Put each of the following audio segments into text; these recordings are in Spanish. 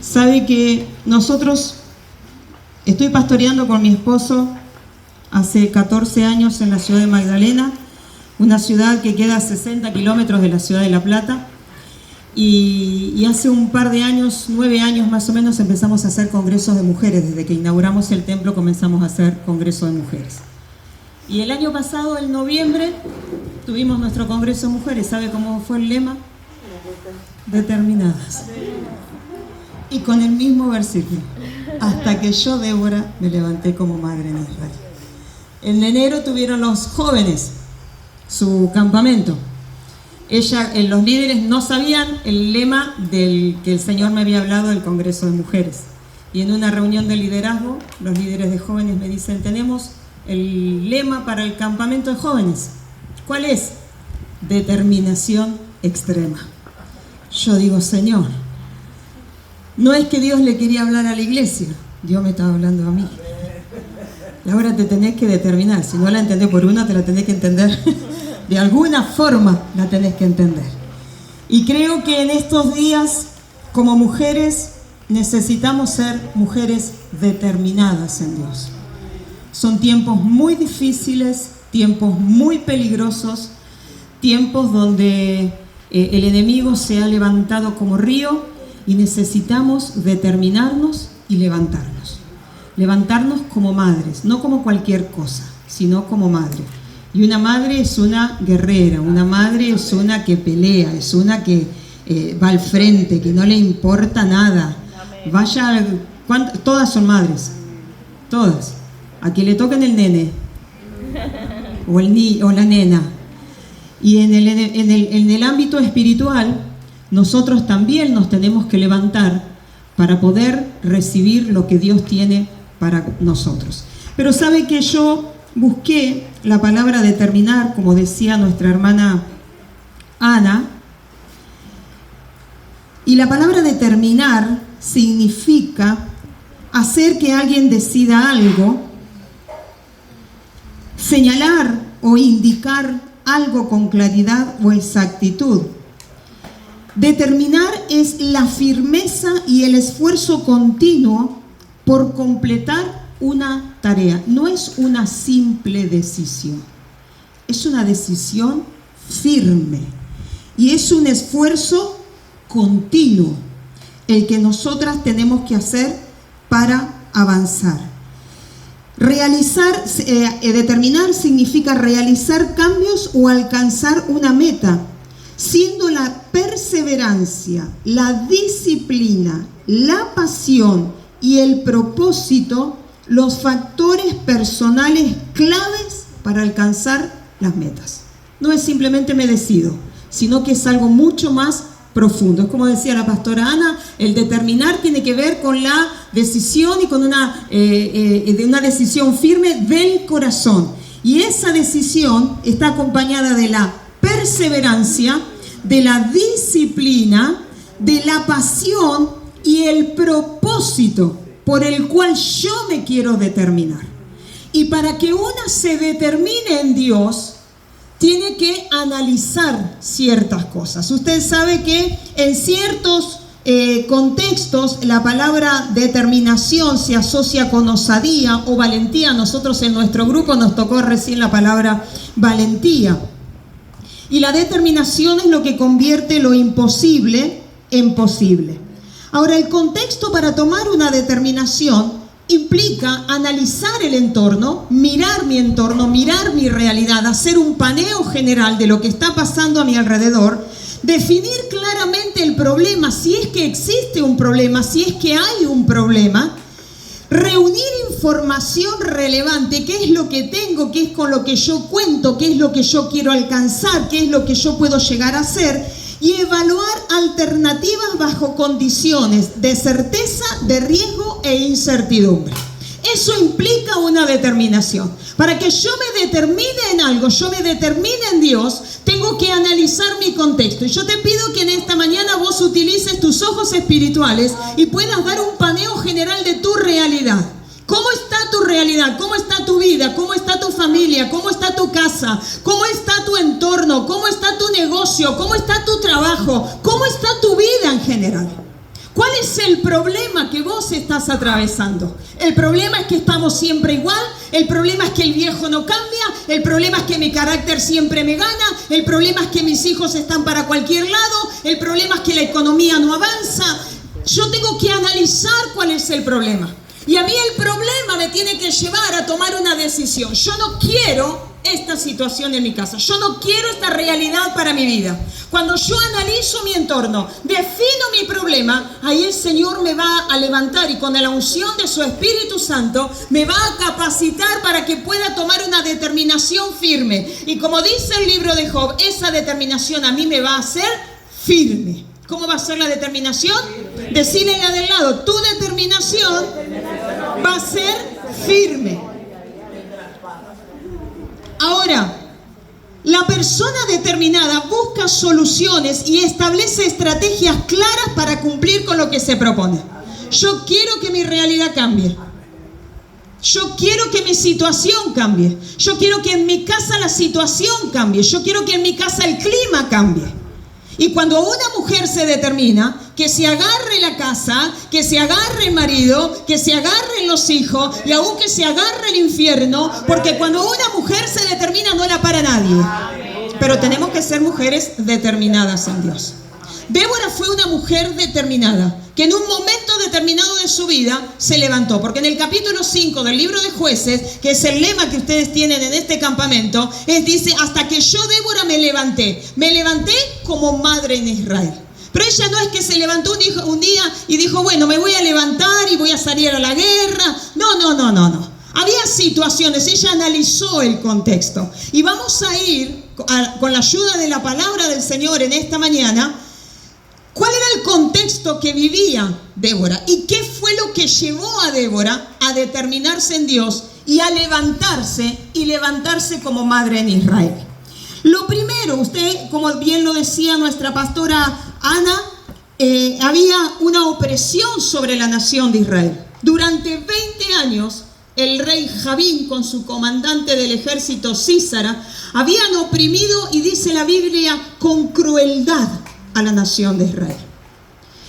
Sabe que nosotros, estoy pastoreando con mi esposo hace 14 años en la ciudad de Magdalena, una ciudad que queda a 60 kilómetros de la ciudad de La Plata, y hace un par de años, 9 años más o menos, empezamos a hacer congresos de mujeres. Desde que inauguramos el templo comenzamos a hacer congresos de mujeres. Y el año pasado, en noviembre, tuvimos nuestro congreso de mujeres. ¿Sabe cómo fue el lema? Determinadas. Y con el mismo versículo: hasta que yo, Débora, me levanté como madre en Israel. En enero tuvieron los jóvenes su campamento. Los líderes no sabían el lema del que el Señor me había hablado del Congreso de Mujeres. Y en una reunión de liderazgo, los líderes de jóvenes me dicen: tenemos el lema para el campamento de jóvenes. ¿Cuál es? Determinación extrema. Yo digo: Señor, no es que Dios le quería hablar a la iglesia, Dios me estaba hablando a mí. Y ahora te tenés que determinar. Si no la entendés por una, te la tenés que entender. De alguna forma la tenés que entender. Y creo que en estos días, como mujeres, necesitamos ser mujeres determinadas en Dios. Son tiempos muy difíciles, tiempos muy peligrosos, tiempos donde el enemigo se ha levantado como río, y necesitamos determinarnos y levantarnos. Levantarnos como madres, no como cualquier cosa, sino como madre. Y una madre es una guerrera, una madre es una que pelea, es una que va al frente, que no le importa nada. Vaya, todas son madres, todas. A quien le toquen el nene o la nena. Y en el ámbito espiritual, nosotros también nos tenemos que levantar para poder recibir lo que Dios tiene para nosotros. Pero sabe que yo busqué la palabra determinar, como decía nuestra hermana Ana, y la palabra determinar significa hacer que alguien decida algo, señalar o indicar algo con claridad o exactitud. Determinar es la firmeza y el esfuerzo continuo por completar una tarea. No es una simple decisión, es una decisión firme y es un esfuerzo continuo el que nosotras tenemos que hacer para avanzar. Determinar significa realizar cambios o alcanzar una meta, siendo la perseverancia, la disciplina, la pasión y el propósito los factores personales claves para alcanzar las metas. No es simplemente me decido, sino que es algo mucho más profundo. Es como decía la pastora Ana, el determinar tiene que ver con la decisión y con una decisión firme del corazón. Y esa decisión está acompañada de la perseverancia, de la disciplina, de la pasión y el propósito por el cual yo me quiero determinar. Y para que una se determine en Dios, tiene que analizar ciertas cosas. Usted sabe que en ciertos contextos la palabra determinación se asocia con osadía o valentía. Nosotros en nuestro grupo nos tocó recién la palabra valentía. Y la determinación es lo que convierte lo imposible en posible. Ahora, el contexto para tomar una determinación implica analizar el entorno, mirar mi entorno, mirar mi realidad, hacer un paneo general de lo que está pasando a mi alrededor, definir claramente el problema, si es que existe un problema, si es que hay un problema, reunir información relevante, qué es lo que tengo, qué es con lo que yo cuento, qué es lo que yo quiero alcanzar, qué es lo que yo puedo llegar a hacer, y evaluar alternativas bajo condiciones de certeza, de riesgo e incertidumbre. Eso implica una determinación. Para que yo me determine en algo, yo me determine en Dios, tengo que analizar mi contexto. Y yo te pido que en esta mañana vos utilices tus ojos espirituales y puedas dar un paneo general de tu realidad. ¿Cómo está tu realidad? ¿Cómo está tu vida? ¿Cómo está tu familia? ¿Cómo está tu casa? ¿Cómo está tu entorno? ¿Cómo está tu negocio? ¿Cómo está tu trabajo? ¿Cómo está tu vida en general? ¿Cuál es el problema que vos estás atravesando? El problema es que estamos siempre igual, el problema es que el viejo no cambia, el problema es que mi carácter siempre me gana, el problema es que mis hijos están para cualquier lado, el problema es que la economía no avanza. Yo tengo que analizar cuál es el problema. Y a mí el problema me tiene que llevar a tomar una decisión. Yo no quiero esta situación en mi casa. Yo no quiero esta realidad para mi vida. Cuando yo analizo mi entorno, defino mi problema, ahí el Señor me va a levantar y con la unción de su Espíritu Santo me va a capacitar para que pueda tomar una determinación firme. Y como dice el libro de Job, esa determinación a mí me va a hacer firme. ¿Cómo va a ser la determinación? Decirle a la del lado, tu determinación va a ser firme. Ahora, la persona determinada busca soluciones y establece estrategias claras para cumplir con lo que se propone. Yo quiero que mi realidad cambie. Yo quiero que mi situación cambie. Yo quiero que en mi casa la situación cambie. Yo quiero que en mi casa el clima cambie. Y cuando una mujer se determina que se agarre la casa, que se agarre el marido, que se agarren los hijos y aún que se agarre el infierno, porque cuando una mujer se determina no la para nadie. Pero tenemos que ser mujeres determinadas en Dios. Débora fue una mujer determinada, que en un momento determinado de su vida se levantó. Porque en el capítulo 5 del libro de Jueces, que es el lema que ustedes tienen en este campamento, dice, hasta que yo, Débora, me levanté como madre en Israel. Pero ella no es que se levantó un día y dijo, bueno, me voy a levantar y voy a salir a la guerra. No. Había situaciones, ella analizó el contexto. Y vamos a ir, con la ayuda de la palabra del Señor en esta mañana, ¿cuál era el contexto que vivía Débora? ¿Y qué fue lo que llevó a Débora a determinarse en Dios y a levantarse como madre en Israel? Lo primero, usted, como bien lo decía nuestra pastora Ana, había una opresión sobre la nación de Israel. Durante 20 años, el rey Javín con su comandante del ejército Sísara habían oprimido, y dice la Biblia, con crueldad a la nación de Israel.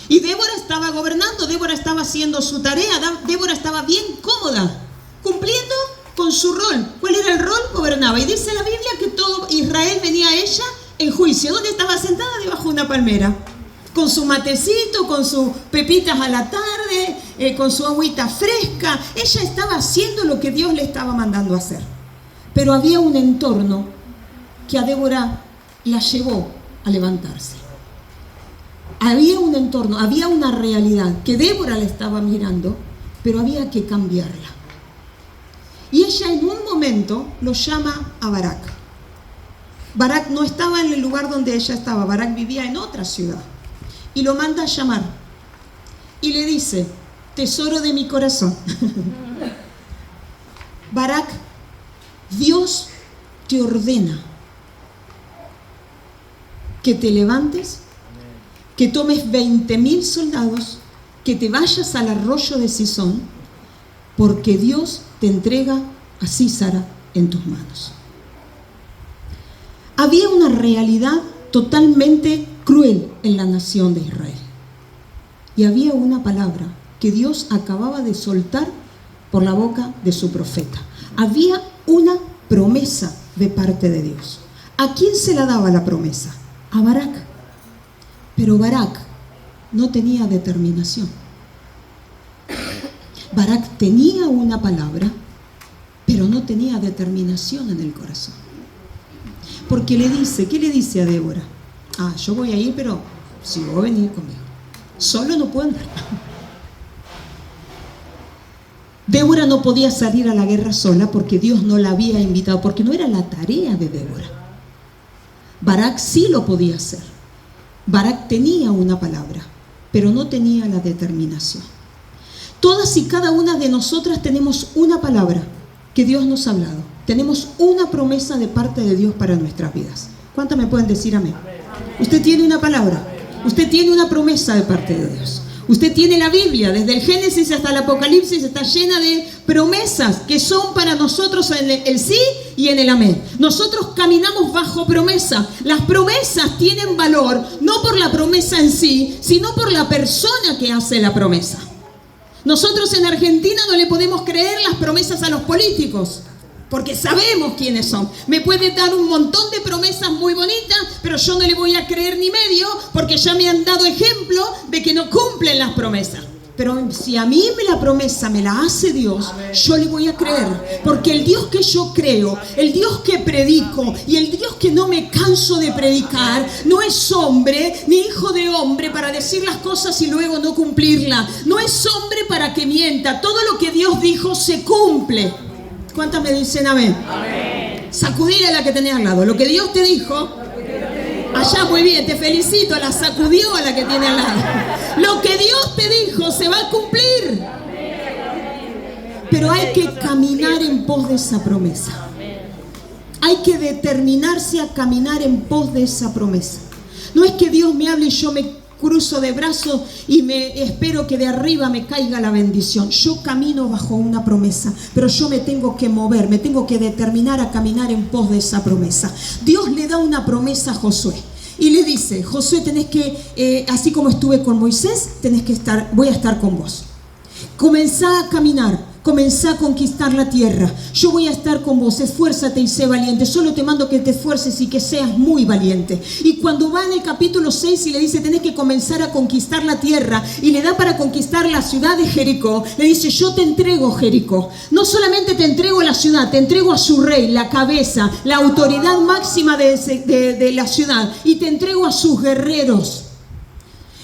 Y Débora estaba gobernando, Débora estaba haciendo su tarea, Débora estaba bien cómoda, cumpliendo con su rol. ¿Cuál era el rol? Gobernaba. Y dice la Biblia que todo Israel venía a ella en juicio. ¿Dónde estaba sentada? Debajo de una palmera, con su matecito, con sus pepitas a la tarde, con su agüita fresca. Ella estaba haciendo lo que Dios le estaba mandando a hacer. Pero había un entorno que a Débora la llevó a levantarse. Había un entorno, había una realidad que Débora la estaba mirando, pero había que cambiarla. Y ella en un momento lo llama a Barak. Barak no estaba en el lugar donde ella estaba, Barak vivía en otra ciudad. Y lo manda a llamar. Y le dice, tesoro de mi corazón. Barak, Dios te ordena que te levantes, que tomes 20.000 soldados, que te vayas al arroyo de Sisón, porque Dios te entrega a Sísara en tus manos. Había una realidad totalmente cruel en la nación de Israel. Y había una palabra que Dios acababa de soltar por la boca de su profeta. Había una promesa de parte de Dios. ¿A quién se la daba la promesa? A Barak. Pero Barak no tenía determinación. Barak tenía una palabra, pero no tenía determinación en el corazón. Porque le dice, ¿qué le dice a Débora? Yo voy a ir, pero si vos venís conmigo. Solo no puedo andar. Débora no podía salir a la guerra sola porque Dios no la había invitado, porque no era la tarea de Débora. Barak sí lo podía hacer. Barak tenía una palabra, pero no tenía la determinación. Todas y cada una de nosotras tenemos una palabra que Dios nos ha hablado. Tenemos una promesa de parte de Dios para nuestras vidas. ¿Cuántas me pueden decir amén? Usted tiene una palabra, usted tiene una promesa de parte de Dios. Usted tiene la Biblia, desde el Génesis hasta el Apocalipsis, está llena de promesas que son para nosotros en el sí y en el amén. Nosotros caminamos bajo promesa. Las promesas tienen valor, no por la promesa en sí, sino por la persona que hace la promesa. Nosotros en Argentina no le podemos creer las promesas a los políticos, porque sabemos quiénes son. Me puede dar un montón de promesas muy bonitas, pero yo no le voy a creer ni medio, porque ya me han dado ejemplo de que no cumplen las promesas. Pero si a mí la promesa me la hace Dios, yo le voy a creer. Porque el Dios que yo creo, el Dios que predico y el Dios que no me canso de predicar, no es hombre ni hijo de hombre para decir las cosas y luego no cumplirlas. No es hombre para que mienta. Todo lo que Dios dijo se cumple. ¿Cuántas me dicen amén? Amén. Sacudir a la que tenés al lado. Lo que Dios te dijo, allá muy bien, te felicito, la sacudió a la que tiene al lado. Lo que Dios te dijo se va a cumplir. Pero hay que caminar en pos de esa promesa. Hay que determinarse a caminar en pos de esa promesa. No es que Dios me hable y yo me cruzo de brazos y me espero que de arriba me caiga la bendición. Yo camino bajo una promesa, pero yo me tengo que mover, me tengo que determinar a caminar en pos de esa promesa. Dios le da una promesa a Josué y le dice: Josué, tenés que, así como estuve con Moisés, voy a estar con vos. Comenzá a caminar. Comenzá a conquistar la tierra. Yo voy a estar con vos. Esfuérzate y sé valiente. Solo te mando que te esfuerces y que seas muy valiente. Y cuando va en el capítulo 6 y le dice: tenés que comenzar a conquistar la tierra, y le da para conquistar la ciudad de Jericó, le dice: yo te entrego Jericó. No solamente te entrego la ciudad, te entrego a su rey, la cabeza, la autoridad máxima de la ciudad, y te entrego a sus guerreros.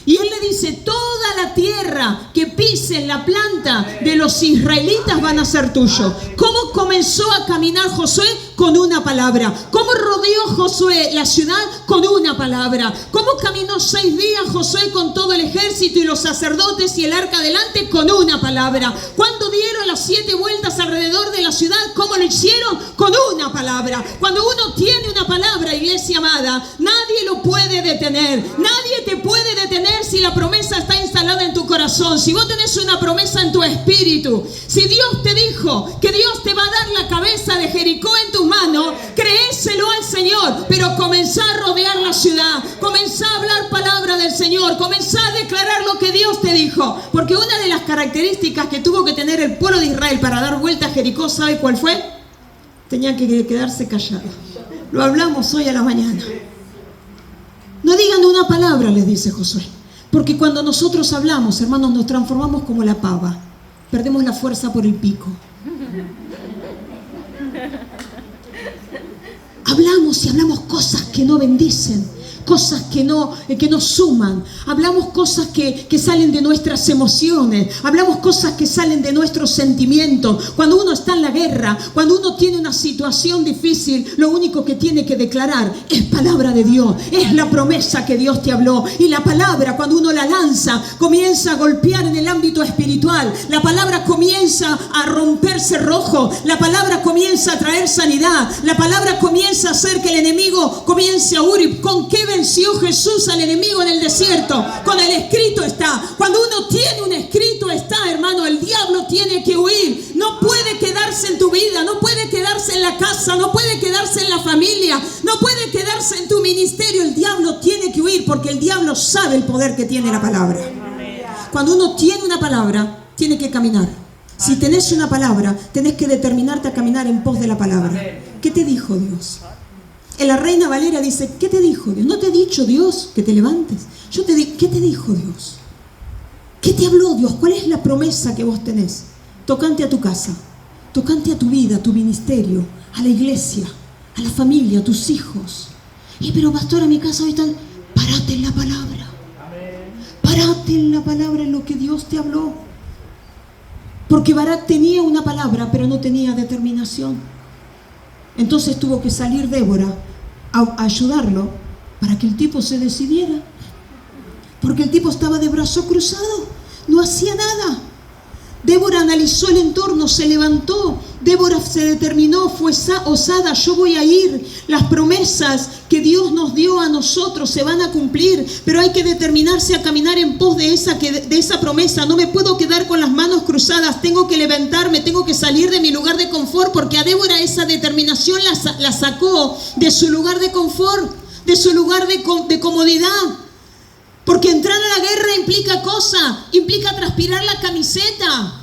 Y él le dice: toda la tierra que pisen la planta de los israelitas van a ser tuyo. ¿Cómo comenzó a caminar Josué? Con una palabra. ¿Cómo rodeó Josué la ciudad? Con una palabra. ¿Cómo caminó 6 días Josué con todo el ejército y los sacerdotes y el arca delante? Con una palabra. ¿Cuándo dieron las 7 vueltas alrededor de la ciudad? ¿Cómo lo hicieron? Con una palabra. Cuando uno tiene una palabra, iglesia amada, nadie lo puede detener. Nadie te puede detener si la promesa está instalada en tu corazón. Si vos tenés una promesa en tu espíritu, si Dios te dijo que Dios te va a dar la cabeza de Jericó en tus manos, créeselo al Señor, pero comenzá a rodear la ciudad, comenzá a hablar palabra del Señor, comenzá a declarar lo que Dios te dijo. Porque una de las características que tuvo que tener el pueblo de Israel para dar vuelta a Jericó, ¿sabe cuál fue? Tenían que quedarse callados. Lo hablamos hoy a la mañana. No digan una palabra, les dice Josué. Porque cuando nosotros hablamos, hermanos, nos transformamos como la pava. Perdemos la fuerza por el pico. Hablamos y hablamos cosas que no bendicen, cosas que no suman. Hablamos cosas que salen de nuestras emociones. Hablamos cosas que salen de nuestros sentimientos. Cuando uno está en la guerra, cuando uno tiene una situación difícil, lo único que tiene que declarar es palabra de Dios. Es la promesa que Dios te habló. Y la palabra, cuando uno la lanza, comienza a golpear en el ámbito espiritual. La palabra comienza a romper cerrojo. La palabra comienza a traer sanidad. La palabra comienza a hacer que el enemigo comience a huir. ¿Con qué venció Jesús al enemigo en el desierto? Con el escrito está. Cuando uno tiene un escrito está, hermano, el diablo tiene que huir. No puede quedarse en tu vida, no puede quedarse en la casa, no puede quedarse en la familia, no puede quedarse en tu ministerio. El diablo tiene que huir porque el diablo sabe el poder que tiene la palabra. Cuando uno tiene una palabra, tiene que caminar. Si tenés una palabra, tenés que determinarte a caminar en pos de la palabra. ¿Qué te dijo Dios? En la Reina Valera dice: ¿qué te dijo Dios? ¿No te ha dicho Dios que te levantes? ¿Qué te dijo Dios? ¿Qué te habló Dios? ¿Cuál es la promesa que vos tenés? Tocante a tu casa, tocante a tu vida, a tu ministerio, a la iglesia, a la familia, a tus hijos. Pero pastora, mi casa hoy está... Parate en la palabra. Parate en la palabra, en lo que Dios te habló. Porque Barak tenía una palabra, pero no tenía determinación. Entonces tuvo que salir Débora a ayudarlo para que el tipo se decidiera. Porque el tipo estaba de brazo cruzado, no hacía nada. Débora analizó el entorno, se levantó. Débora se determinó, fue osada, yo voy a ir. Las promesas que Dios nos dio a nosotros se van a cumplir, pero hay que determinarse a caminar en pos de esa promesa. No me puedo quedar con las manos cruzadas, tengo que levantarme, tengo que salir de mi lugar de confort, porque a Débora esa determinación la sacó de su lugar de confort, de su lugar de comodidad. Porque entrar a la guerra implica transpirar la camiseta,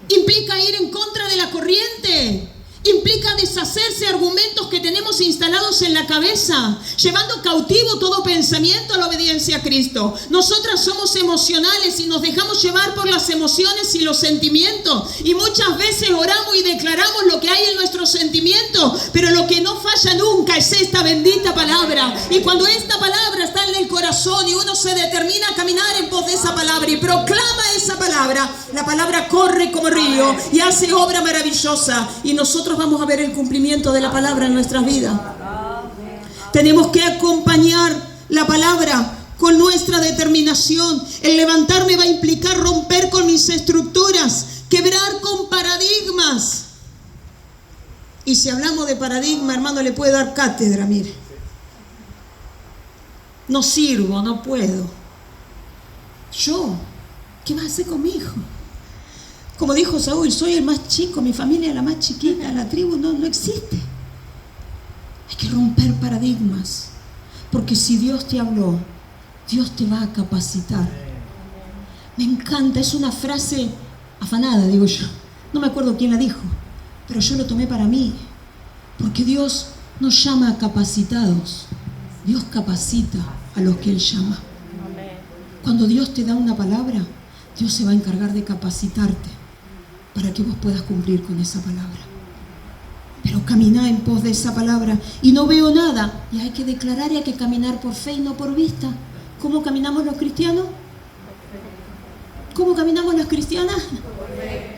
implica ir en contra de la corriente, implica deshacerse de argumentos que tenemos instalados en la cabeza, llevando cautivo todo pensamiento a la obediencia a Cristo. Nosotras somos emocionales y nos dejamos llevar por las emociones y los sentimientos, y muchas veces oramos y declaramos lo que hay en nuestros sentimientos, pero lo que no falla nunca es esta bendita palabra. Y cuando esta palabra está en el corazón y uno se determina a caminar en pos de esa palabra y proclama esa palabra, la palabra corre como río y hace obra maravillosa, y nosotros vamos a ver el cumplimiento de la palabra en nuestras vidas. Tenemos que acompañar la palabra con nuestra determinación. El levantarme va a implicar romper con mis estructuras, quebrar con paradigmas. Y si hablamos de paradigma, hermano, le puede dar cátedra, mire. No sirvo, no puedo. Yo, ¿qué vas a hacer con mi hijo? Como dijo Saúl, soy el más chico, mi familia es la más chiquita, la tribu no existe. Hay que romper paradigmas, porque si Dios te habló, Dios te va a capacitar. Me encanta, es una frase afanada, digo yo. No me acuerdo quién la dijo, pero yo lo tomé para mí, porque Dios nos llama a capacitados. Dios capacita a los que Él llama. Cuando Dios te da una palabra, Dios se va a encargar de capacitarte para que vos puedas cumplir con esa palabra. Pero caminá en pos de esa palabra. Y no veo nada, y hay que declarar y hay que caminar por fe y no por vista. ¿Cómo caminamos los cristianos? ¿Cómo caminamos las cristianas?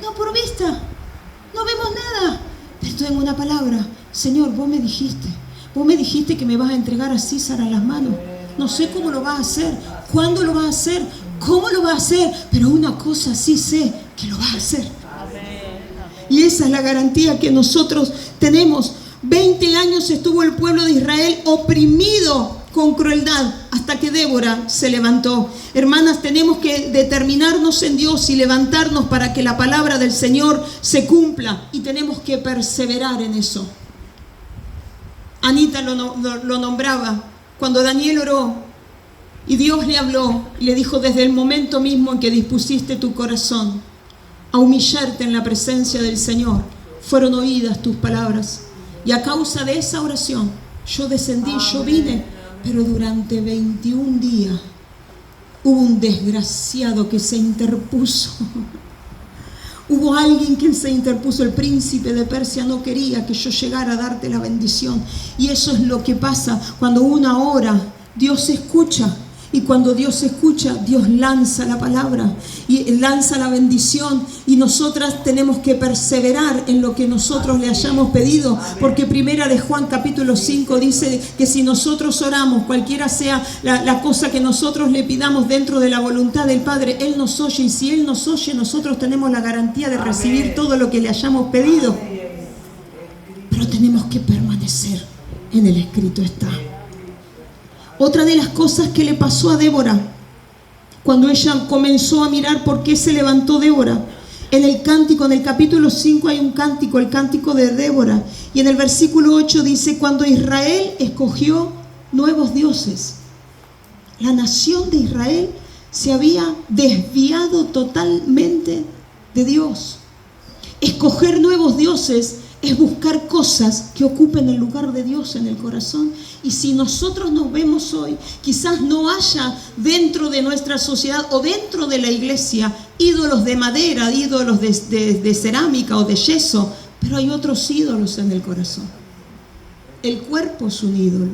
No por vista, no vemos nada, pero tengo una palabra. Señor, vos me dijiste que me vas a entregar a César a las manos. No sé cómo lo vas a hacer, cuándo lo vas a hacer, cómo lo vas a hacer, pero una cosa sí sé, que lo vas a hacer. Y esa es la garantía que nosotros tenemos. 20 años estuvo el pueblo de Israel oprimido con crueldad hasta que Débora se levantó. Hermanas, tenemos que determinarnos en Dios y levantarnos para que la palabra del Señor se cumpla, y tenemos que perseverar en eso. Anita lo nombraba. Cuando Daniel oró y Dios le habló y le dijo: desde el momento mismo en que dispusiste tu corazón a humillarte en la presencia del Señor, fueron oídas tus palabras. Y a causa de esa oración, yo descendí, yo vine, pero durante 21 días hubo un desgraciado que se interpuso. Hubo alguien que se interpuso. El príncipe de Persia no quería que yo llegara a darte la bendición. Y eso es lo que pasa cuando uno ora. Dios escucha. Y cuando Dios escucha, Dios lanza la palabra y lanza la bendición. Y nosotras tenemos que perseverar en lo que nosotros le hayamos pedido, porque primera de Juan capítulo 5 dice que si nosotros oramos, cualquiera sea la cosa que nosotros le pidamos dentro de la voluntad del Padre, Él nos oye. Y si Él nos oye, nosotros tenemos la garantía de recibir todo lo que le hayamos pedido. Pero tenemos que permanecer en el escrito está. Otra de las cosas que le pasó a Débora, cuando ella comenzó a mirar por qué se levantó Débora, en el cántico, en el capítulo 5 hay un cántico, el cántico de Débora, y en el versículo 8 dice: cuando Israel escogió nuevos dioses. La nación de Israel se había desviado totalmente de Dios. Escoger nuevos dioses es buscar cosas que ocupen el lugar de Dios en el corazón. Y si nosotros nos vemos hoy, quizás no haya dentro de nuestra sociedad o dentro de la iglesia ídolos de madera, ídolos de cerámica o de yeso, pero hay otros ídolos en el corazón. El cuerpo es un ídolo.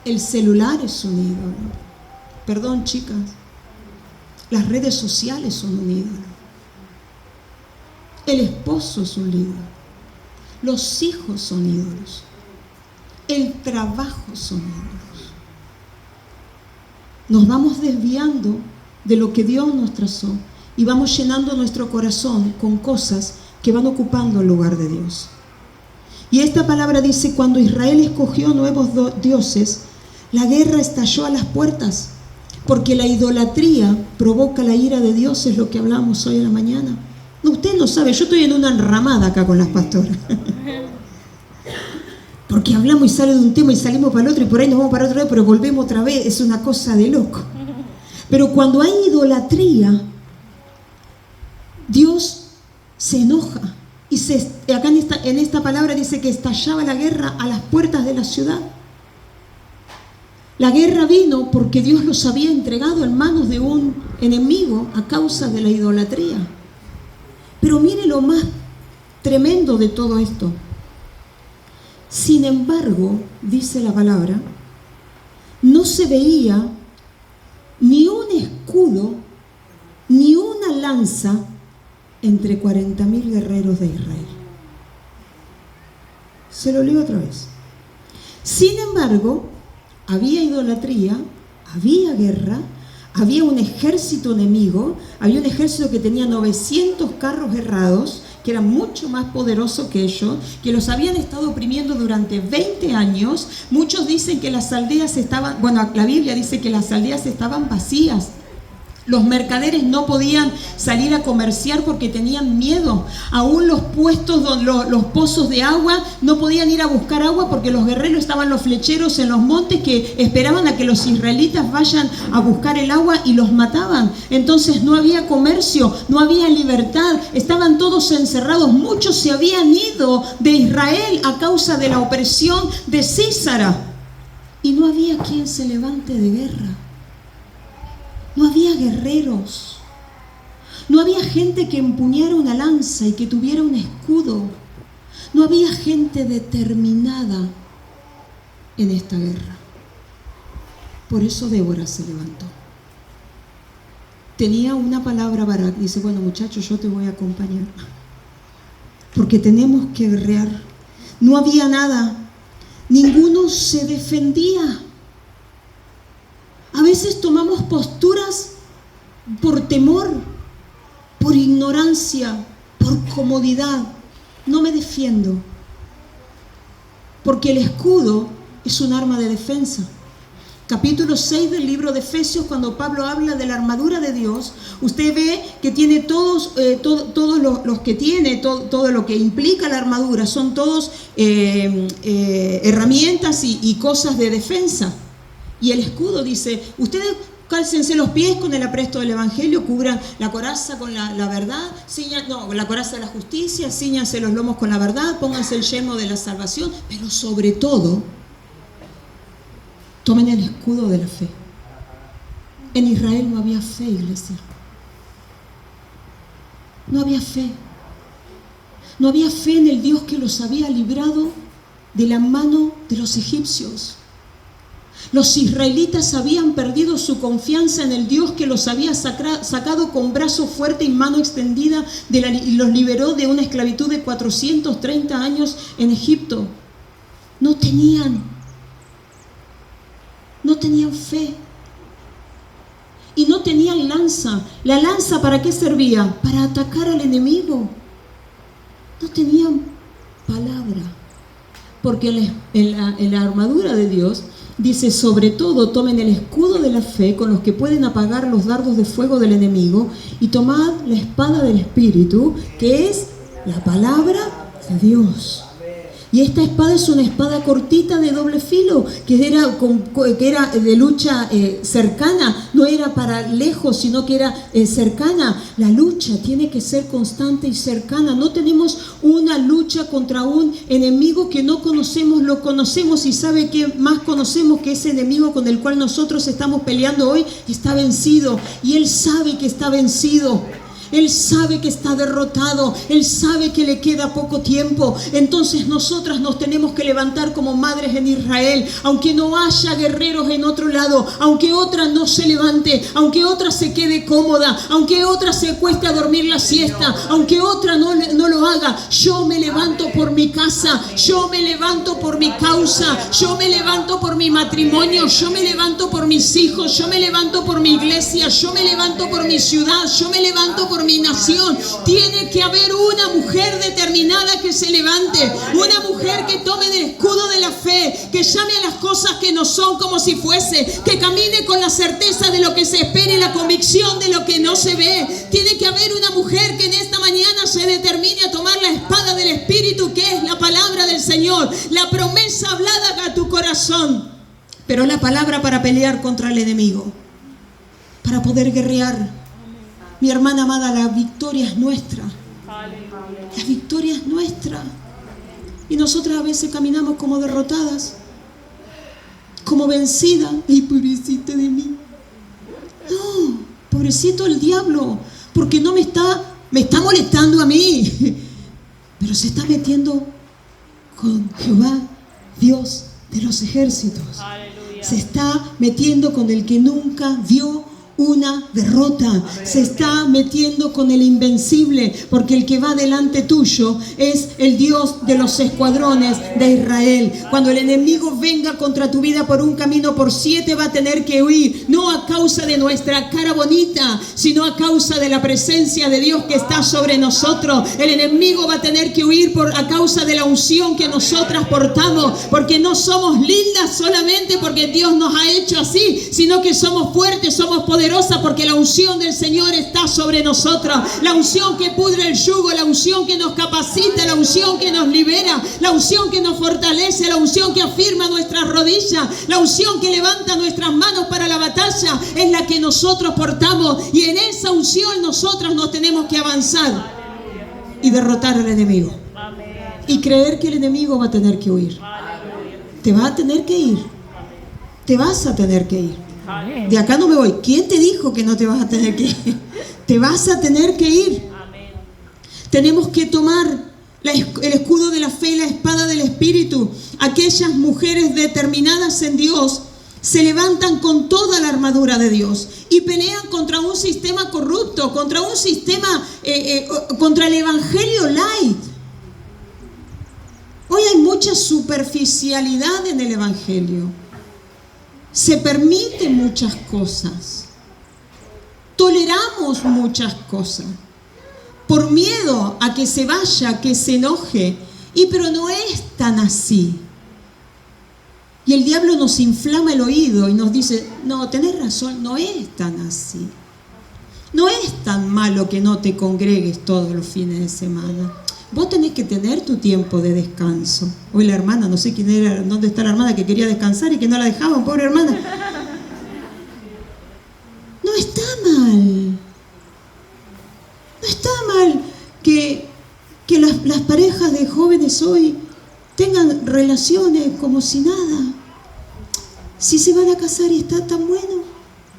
El celular es un ídolo. Perdón, chicas. Las redes sociales son un ídolo. El esposo es un ídolo. Los hijos son ídolos. El trabajo son ídolos. Nos vamos desviando de lo que Dios nos trazó y vamos llenando nuestro corazón con cosas que van ocupando el lugar de Dios. Y esta palabra dice, cuando Israel escogió nuevos dioses, la guerra estalló a las puertas, porque la idolatría provoca la ira de Dios, es lo que hablamos hoy en la mañana. No, usted no sabe, yo estoy en una enramada acá con las pastoras. Porque hablamos y sale de un tema y salimos para el otro y por ahí nos vamos para otro lado, pero volvemos otra vez, es una cosa de loco. Pero cuando hay idolatría, Dios se enoja. Y acá en esta palabra dice que estallaba la guerra a las puertas de la ciudad. La guerra vino porque Dios los había entregado en manos de un enemigo a causa de la idolatría. Pero mire lo más tremendo de todo esto. Sin embargo, dice la palabra, no se veía ni un escudo ni una lanza entre 40.000 guerreros de Israel. Se lo leo otra vez. Sin embargo, había idolatría, había guerra, había un ejército enemigo, había un ejército que tenía 900 carros herrados, que eran mucho más poderosos que ellos, que los habían estado oprimiendo durante 20 años. Muchos dicen que las aldeas estaban, bueno, la Biblia dice que las aldeas estaban vacías. Los mercaderes no podían salir a comerciar porque tenían miedo. Aún los puestos, los pozos de agua, no podían ir a buscar agua porque los guerreros estaban los flecheros en los montes que esperaban a que los israelitas vayan a buscar el agua y los mataban. Entonces no había comercio, no había libertad, estaban todos encerrados. Muchos se habían ido de Israel a causa de la opresión de Císara. Y no había quien se levante de guerra. No había guerreros, no había gente que empuñara una lanza y que tuviera un escudo, no había gente determinada en esta guerra. Por eso Débora se levantó. Tenía una palabra Barak, dice, bueno muchachos, yo te voy a acompañar, porque tenemos que guerrear. No había nada, ninguno se defendía. A veces tomamos posturas por temor, por ignorancia, por comodidad. No me defiendo, porque el escudo es un arma de defensa. Capítulo 6 del libro de Efesios, cuando Pablo habla de la armadura de Dios, usted ve que tiene todos los que tiene, todo lo que implica la armadura, son todos herramientas y cosas de defensa. Y el escudo dice, ustedes cálcense los pies con el apresto del evangelio, cubran la coraza con la verdad, la coraza de la justicia, cíñanse los lomos con la verdad, pónganse el yelmo de la salvación, pero sobre todo, tomen el escudo de la fe. En Israel no había fe, iglesia. No había fe. No había fe en el Dios que los había librado de la mano de los egipcios. Los israelitas habían perdido su confianza en el Dios que los había sacado con brazo fuerte y mano extendida y los liberó de una esclavitud de 430 años en Egipto. No tenían fe. Y no tenían lanza. ¿La lanza para qué servía? Para atacar al enemigo. No tenían palabra. Porque en la armadura de Dios dice, sobre todo tomen el escudo de la fe con los que pueden apagar los dardos de fuego del enemigo y tomad la espada del Espíritu, que es la palabra de Dios. Y esta espada es una espada cortita de doble filo, que era de lucha cercana, no era para lejos, sino que era cercana. La lucha tiene que ser constante y cercana. No tenemos una lucha contra un enemigo que no conocemos, lo conocemos y sabe que más conocemos que ese enemigo con el cual nosotros estamos peleando hoy está vencido. Y él sabe que está vencido. Él sabe que está derrotado, Él sabe que le queda poco tiempo. Entonces nosotras nos tenemos que levantar como madres en Israel, aunque no haya guerreros en otro lado, aunque otra no se levante, aunque otra se quede cómoda, aunque otra se cueste a dormir la siesta, aunque otra no lo haga. Yo me levanto por mi casa, yo me levanto por mi causa, yo me levanto por mi matrimonio, yo me levanto por mis hijos, yo me levanto por mi iglesia, yo me levanto por mi ciudad, yo me levanto por mi nación. Tiene que haber una mujer determinada que se levante, una mujer que tome del escudo de la fe, que llame a las cosas que no son como si fuese, que camine con la certeza de lo que se espera y la convicción de lo que no se ve. Tiene que haber una mujer que en esta mañana se determine a tomar la espada del Espíritu, que es la palabra del Señor, la promesa hablada a tu corazón, pero la palabra para pelear contra el enemigo, para poder guerrear. Mi hermana amada, la victoria es nuestra. La victoria es nuestra. Y nosotras a veces caminamos como derrotadas, como vencidas. ¡Ay, pobrecita de mí! No, pobrecito el diablo, porque no me está molestando a mí, pero se está metiendo con Jehová, Dios de los ejércitos. Aleluya. Se está metiendo con el que nunca vio una derrota. Amén. Se está metiendo con el invencible, porque el que va delante tuyo es el Dios de los escuadrones de Israel. Cuando el enemigo venga contra tu vida por un camino, por 7 va a tener que huir, no a causa de nuestra cara bonita, sino a causa de la presencia de Dios que está sobre nosotros. El enemigo va a tener que huir a causa de la unción que nosotras portamos, porque no somos lindas solamente porque Dios nos ha hecho así, sino que somos fuertes, somos poderosas, porque la unción del Señor está sobre nosotros. La unción que pudre el yugo, la unción que nos capacita, la unción que nos libera, la unción que nos fortalece, la unción que afirma nuestras rodillas, la unción que levanta nuestras manos para la batalla, es la que nosotros portamos. Y en esa unción nosotros nos tenemos que avanzar y derrotar al enemigo. Y creer que el enemigo va a tener que huir. Te va a tener que ir. Te vas a tener que ir. De acá no me voy. ¿Quién te dijo que no te vas a tener que ir? Te vas a tener que ir. Tenemos que tomar el escudo de la fe y la espada del Espíritu. Aquellas mujeres determinadas en Dios se levantan con toda la armadura de Dios y pelean contra un sistema corrupto, contra un sistema, contra el evangelio light. Hoy hay mucha superficialidad en el evangelio. Se permiten muchas cosas, toleramos muchas cosas, por miedo a que se vaya, que se enoje, pero no es tan así. Y el diablo nos inflama el oído y nos dice, no, tenés razón, no es tan así. No es tan malo que no te congregues todos los fines de semana. Vos tenés que tener tu tiempo de descanso. Hoy la hermana, no sé quién era, dónde está la hermana que quería descansar y que no la dejaban, pobre hermana. No está mal. No está mal que las parejas de jóvenes hoy tengan relaciones como si nada. Si se van a casar y está tan bueno,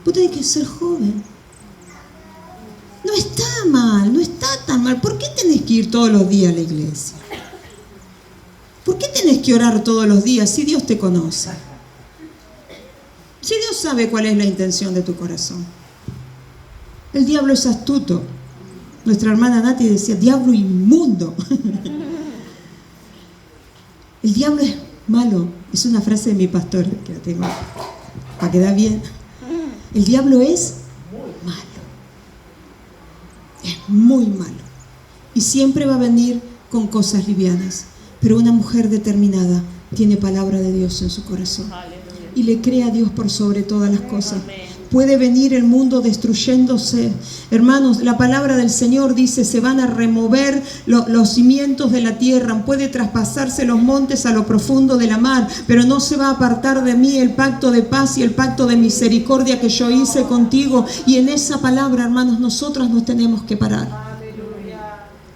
vos tenés que ser joven. No está mal, no está tan mal. ¿Por qué tenés que ir todos los días a la iglesia? ¿Por qué tenés que orar todos los días si Dios te conoce? Si Dios sabe cuál es la intención de tu corazón. El diablo es astuto. Nuestra hermana Nati decía, diablo inmundo. El diablo es malo. Es una frase de mi pastor, que la tengo para quedar bien. El diablo es malo. Es muy malo. Y siempre va a venir con cosas livianas. Pero una mujer determinada tiene palabra de Dios en su corazón. Y le cree a Dios por sobre todas las cosas. Puede venir el mundo destruyéndose. Hermanos, la palabra del Señor dice, se van a remover los cimientos de la tierra. Puede traspasarse los montes a lo profundo de la mar. Pero no se va a apartar de mí el pacto de paz y el pacto de misericordia que yo hice contigo. Y en esa palabra, hermanos, nosotros nos tenemos que parar.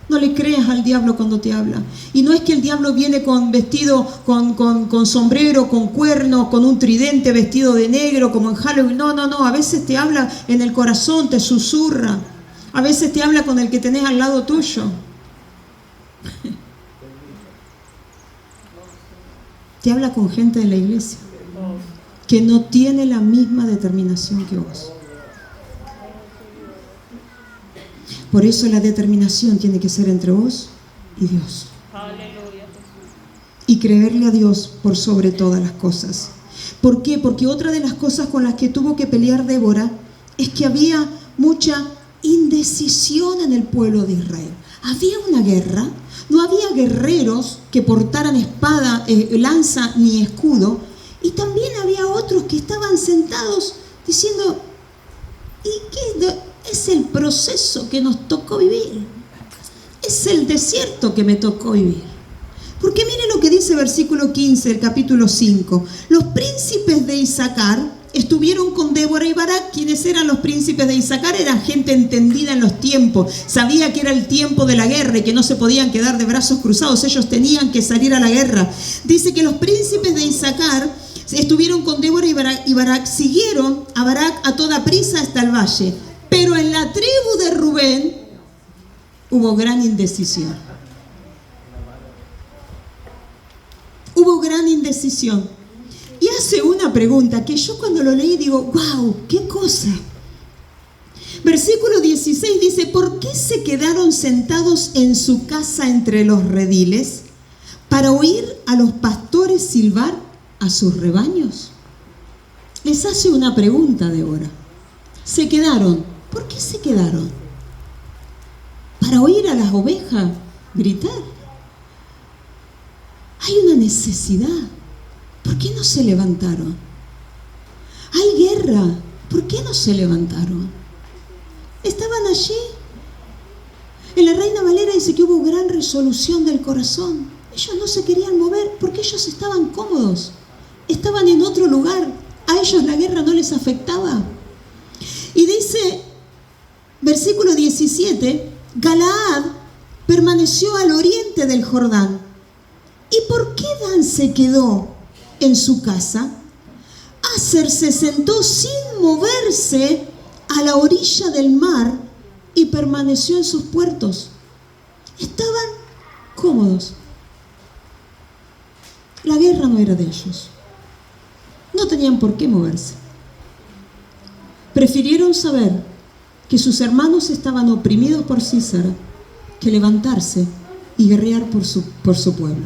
No le creas al diablo cuando te habla. Y no es que el diablo viene con vestido, con sombrero, con cuerno, con un tridente, vestido de negro, como en Halloween. No. A veces te habla en el corazón, te susurra. A veces te habla con el que tenés al lado tuyo. Te habla con gente de la iglesia que no tiene la misma determinación que vos. Por eso la determinación tiene que ser entre vos y Dios. Y creerle a Dios por sobre todas las cosas. ¿Por qué? Porque otra de las cosas con las que tuvo que pelear Débora es que había mucha indecisión en el pueblo de Israel. Había una guerra, no había guerreros que portaran espada, lanza ni escudo, y también había otros que estaban sentados diciendo: ¿y qué es el proceso que nos tocó vivir? Es el desierto que me tocó vivir. Porque miren lo que dice versículo 15 del capítulo 5. Los príncipes de Isaacar estuvieron con Débora y Barak. ¿Quiénes eran los príncipes de Isaacar? Eran gente entendida en los tiempos. Sabía que era el tiempo de la guerra y que no se podían quedar de brazos cruzados. Ellos tenían que salir a la guerra. Dice que los príncipes de Isaacar estuvieron con Débora y Barak. Siguieron a Barak a toda prisa hasta el valle. Pero en la tribu de Rubén hubo gran indecisión. Hubo gran indecisión. Y hace una pregunta que yo cuando lo leí digo: ¡wow! ¡Qué cosa! Versículo 16 dice: ¿por qué se quedaron sentados en su casa entre los rediles para oír a los pastores silbar a sus rebaños? Les hace una pregunta Débora. Se quedaron. ¿Por qué se quedaron? Para oír a las ovejas gritar. Hay una necesidad. ¿Por qué no se levantaron? Hay guerra. ¿Por qué no se levantaron? Estaban allí. En la Reina Valera dice que hubo gran resolución del corazón. Ellos no se querían mover porque ellos estaban cómodos. Estaban en otro lugar. A ellos la guerra no les afectaba. Y dice, versículo 17, Galaad permaneció al oriente del Jordán. ¿Y por qué Dan se quedó en su casa? Aser se sentó sin moverse a la orilla del mar y permaneció en sus puertos. Estaban cómodos. La guerra no era de ellos. No tenían por qué moverse. Prefirieron saber que sus hermanos estaban oprimidos por Císara que levantarse y guerrear por su pueblo.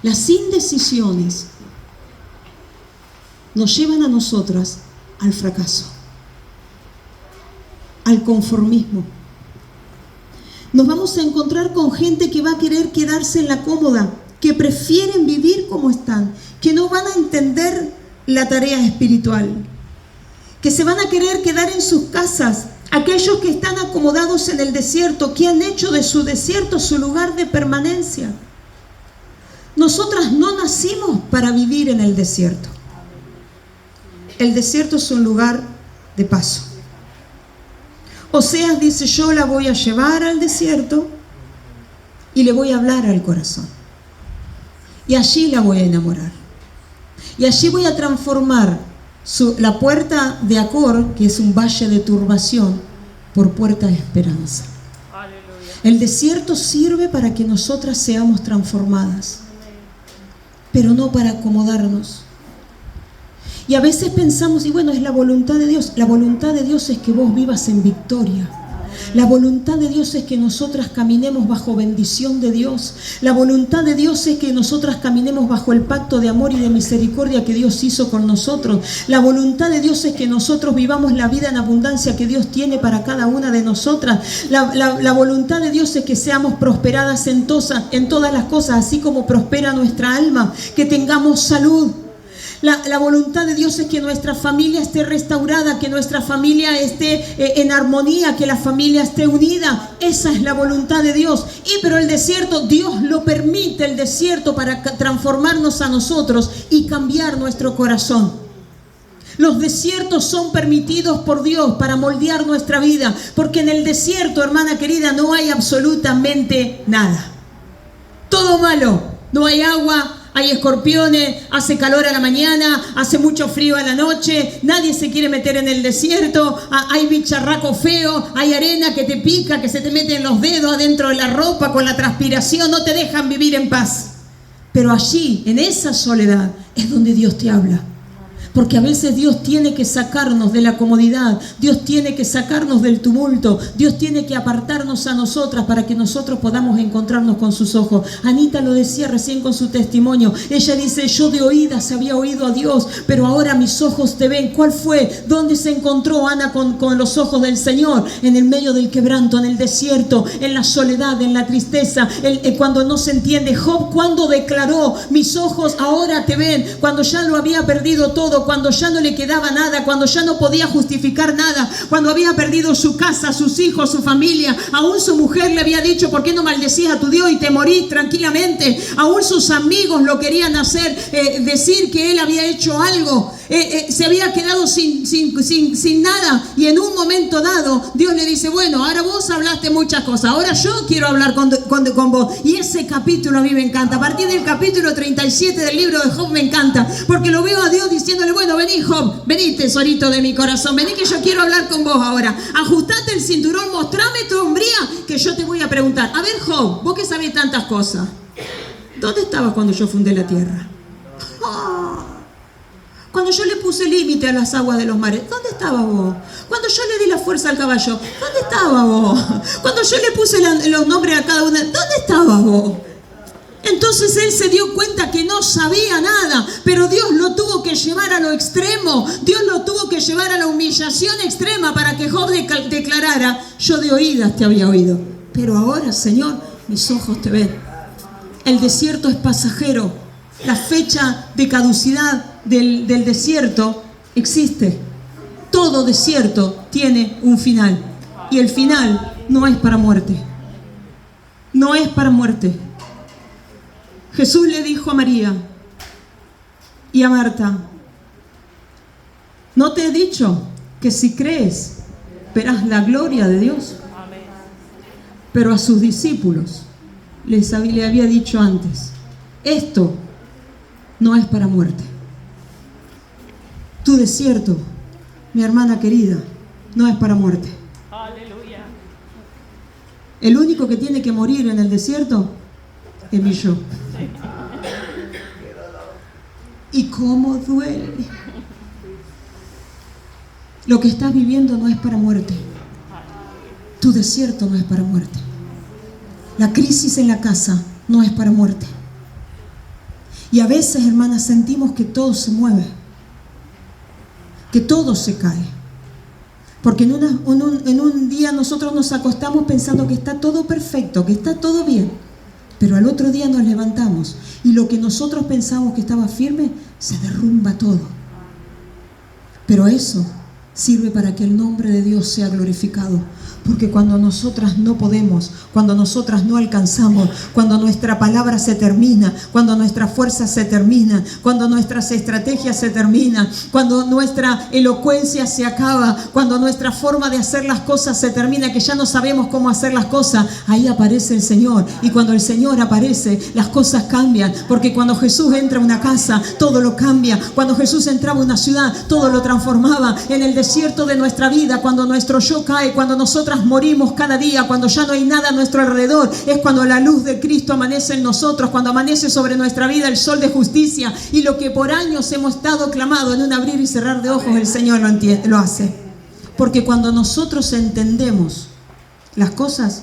Las indecisiones nos llevan a nosotras al fracaso, al conformismo. Nos vamos a encontrar con gente que va a querer quedarse en la cómoda, que prefieren vivir como están, que no van a entender la tarea espiritual, que se van a querer quedar en sus casas. Aquellos que están acomodados en el desierto, que han hecho de su desierto su lugar de permanencia. Nosotras no nacimos para vivir en el desierto. El desierto es un lugar de paso. Oseas dice: yo la voy a llevar al desierto y le voy a hablar al corazón. Y allí la voy a enamorar. Y allí voy a transformar la puerta de Acor, que es un valle de turbación, por puerta de esperanza. Aleluya. El desierto sirve para que nosotras seamos transformadas, pero no para acomodarnos. Y a veces pensamos, y bueno, es la voluntad de Dios. La voluntad de Dios es que vos vivas en victoria. La voluntad de Dios es que nosotras caminemos bajo bendición de Dios. La voluntad de Dios es que nosotras caminemos bajo el pacto de amor y de misericordia que Dios hizo con nosotros. La voluntad de Dios es que nosotros vivamos la vida en abundancia que Dios tiene para cada una de nosotras. La voluntad de Dios es que seamos prosperadas en todas las cosas, así como prospera nuestra alma, que tengamos salud. La voluntad de Dios es que nuestra familia esté restaurada, que nuestra familia esté en armonía, que la familia esté unida. Esa es la voluntad de Dios. Pero el desierto, Dios lo permite, el desierto, para transformarnos a nosotros y cambiar nuestro corazón. Los desiertos son permitidos por Dios para moldear nuestra vida, porque en el desierto, hermana querida, no hay absolutamente nada. Todo malo. No hay agua, hay escorpiones, hace calor a la mañana, hace mucho frío a la noche, nadie se quiere meter en el desierto, hay bicharracos feos, hay arena que te pica, que se te mete en los dedos, adentro de la ropa, con la transpiración, no te dejan vivir en paz. Pero allí, en esa soledad, es donde Dios te habla. Porque a veces Dios tiene que sacarnos de la comodidad, Dios tiene que sacarnos del tumulto, Dios tiene que apartarnos a nosotras para que nosotros podamos encontrarnos con sus ojos. Anita lo decía recién con su testimonio. Ella dice, yo de oídas había oído a Dios, pero ahora mis ojos te ven. ¿Cuál fue? ¿Dónde se encontró Ana con los ojos del Señor? En el medio del quebranto, en el desierto, en la soledad, en la tristeza, cuando no se entiende. Job, cuando declaró, mis ojos ahora te ven, cuando ya lo había perdido todo, cuando ya no le quedaba nada, cuando ya no podía justificar nada, cuando había perdido su casa, sus hijos, su familia, aún su mujer le había dicho, ¿por qué no maldecís a tu Dios y te morís tranquilamente? Aún sus amigos lo querían hacer decir que él había hecho algo, se había quedado sin nada, y en un momento dado Dios le dice, bueno, ahora vos hablaste muchas cosas, ahora yo quiero hablar con vos. Y ese capítulo a mí me encanta, a partir del capítulo 37 del libro de Job me encanta, porque lo veo a Dios diciéndole, bueno, vení Job, vení tesorito de mi corazón, vení que yo quiero hablar con vos ahora, ajustate el cinturón, mostrame tu hombría, que yo te voy a preguntar. A ver Job, vos que sabés tantas cosas, ¿dónde estabas cuando yo fundé la tierra? Cuando yo le puse límite a las aguas de los mares, ¿dónde estabas vos? Cuando yo le di la fuerza al caballo, ¿dónde estabas vos? Cuando yo le puse los nombres a cada una, ¿dónde estabas vos? Entonces él se dio cuenta que no sabía nada, pero Dios lo tuvo que llevar a lo extremo, Dios lo tuvo que llevar a la humillación extrema para que Job declarara, yo de oídas te había oído, pero ahora, Señor, mis ojos te ven. El desierto es pasajero, la fecha de caducidad del desierto existe. Todo desierto tiene un final, y el final no es para muerte, no es para muerte. Jesús le dijo a María y a Marta, ¿no te he dicho que si crees verás la gloria de Dios? Pero a sus discípulos le había dicho antes, esto no es para muerte. Tu desierto, mi hermana querida, no es para muerte. El único que tiene que morir en el desierto es mi yo. Y cómo duele. Lo que estás viviendo no es para muerte. Tu desierto no es para muerte. La crisis en la casa no es para muerte. Y a veces, hermanas, sentimos que todo se mueve, que todo se cae. Porque en un día nosotros nos acostamos pensando que está todo perfecto, que está todo bien. Pero al otro día nos levantamos y lo que nosotros pensamos que estaba firme, se derrumba todo. Pero eso sirve para que el nombre de Dios sea glorificado. Porque cuando nosotras no podemos, cuando nosotras no alcanzamos, cuando nuestra palabra se termina, cuando nuestra fuerza se termina, cuando nuestras estrategias se terminan, cuando nuestra elocuencia se acaba, cuando nuestra forma de hacer las cosas se termina, que ya no sabemos cómo hacer las cosas, ahí aparece el Señor. Y cuando el Señor aparece, las cosas cambian. Porque cuando Jesús entra a una casa, todo lo cambia. Cuando Jesús entraba a una ciudad, todo lo transformaba. En el desierto de nuestra vida, cuando nuestro yo cae, cuando nosotras morimos cada día, cuando ya no hay nada a nuestro alrededor, es cuando la luz de Cristo amanece en nosotros, cuando amanece sobre nuestra vida el sol de justicia, y lo que por años hemos estado clamando en un abrir y cerrar de ojos, el Señor lo hace. Porque cuando nosotros entendemos las cosas,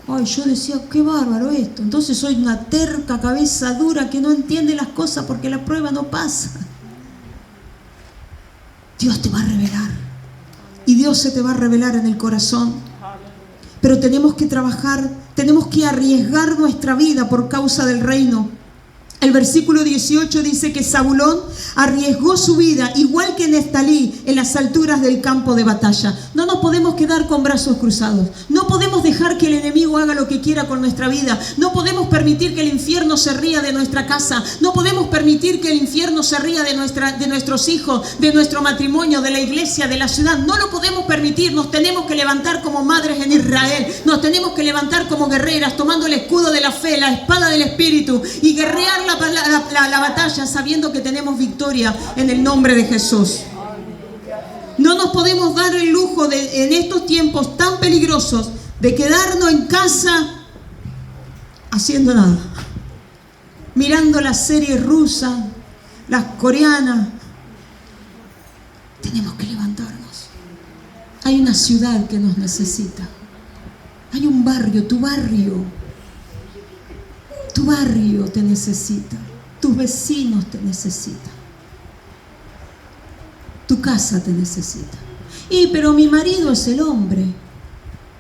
ay, yo decía, qué bárbaro esto, entonces soy una terca cabeza dura que no entiende las cosas porque la prueba no pasa. Dios te va a revelar. Y Dios se te va a revelar en el corazón. Pero tenemos que trabajar, tenemos que arriesgar nuestra vida por causa del reino. El versículo 18 dice que Zabulón arriesgó su vida, igual que Neftalí, en las alturas del campo de batalla. No nos podemos quedar con brazos cruzados. No podemos dejar que el enemigo haga lo que quiera con nuestra vida. No podemos permitir que el infierno se ría de nuestra casa. No podemos permitir que el infierno se ría de nuestros hijos, de nuestro matrimonio, de la iglesia, de la ciudad. No lo podemos permitir. Nos tenemos que levantar como madres en Israel. Nos tenemos que levantar como guerreras, tomando el escudo de la fe, la espada del Espíritu, y guerrear la batalla sabiendo que tenemos victoria en el nombre de Jesús. No nos podemos dar el lujo de, en estos tiempos tan peligrosos, de quedarnos en casa haciendo nada, mirando las series rusas, las coreanas. Tenemos que levantarnos. Hay una ciudad que nos necesita. Hay un barrio, tu barrio te necesita, tus vecinos te necesitan, tu casa te necesita. Pero mi marido es el hombre.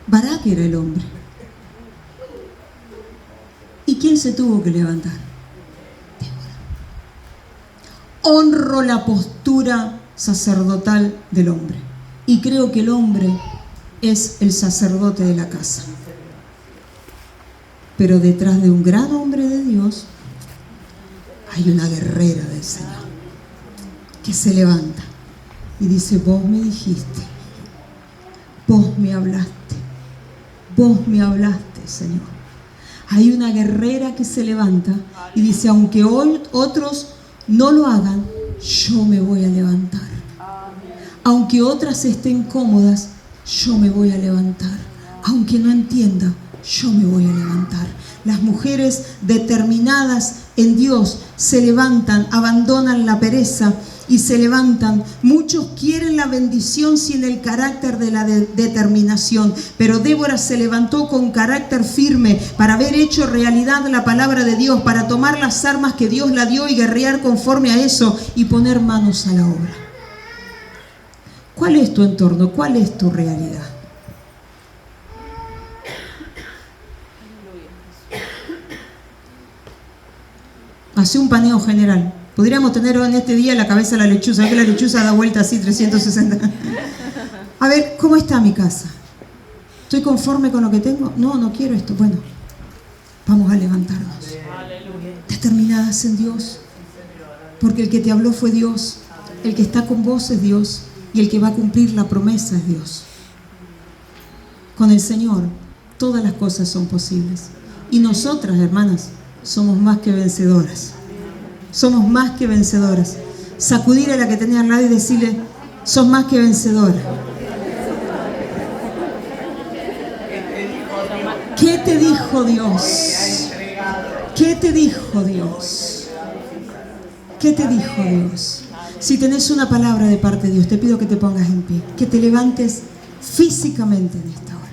Barak era el hombre. ¿Y quién se tuvo que levantar? Débora. Honro la postura sacerdotal del hombre y creo que el hombre es el sacerdote de la casa. Pero detrás de un gran hombre de Dios hay una guerrera del Señor que se levanta y dice: vos me dijiste, vos me hablaste, Señor. Hay una guerrera que se levanta y dice: aunque hoy otros no lo hagan, yo me voy a levantar. Aunque otras estén cómodas, yo me voy a levantar. Aunque no entienda, yo me voy a levantar. Las mujeres determinadas en Dios se levantan, abandonan la pereza y se levantan. Muchos quieren la bendición sin el carácter de la determinación, pero Débora se levantó con carácter firme para haber hecho realidad la palabra de Dios, para tomar las armas que Dios la dio y guerrear conforme a eso y poner manos a la obra. ¿Cuál es tu entorno? ¿Cuál es tu realidad? Hace un paneo general. Podríamos tener en este día la cabeza de la lechuza, que la lechuza da vuelta así 360. A ver, ¿cómo está mi casa? ¿Estoy conforme con lo que tengo? No quiero esto. Bueno, vamos a levantarnos. Determinadas en Dios. Porque el que te habló fue Dios. El que está con vos es Dios. Y el que va a cumplir la promesa es Dios. Con el Señor todas las cosas son posibles. Y nosotras, hermanas, somos más que vencedoras. Somos más que vencedoras. Sacudir a la que tenía al lado y decirle: sos más que vencedora. ¿Qué te dijo Dios? ¿Qué te dijo Dios? ¿Qué te dijo Dios? Si tenés una palabra de parte de Dios, te pido que te pongas en pie, que te levantes físicamente en esta hora.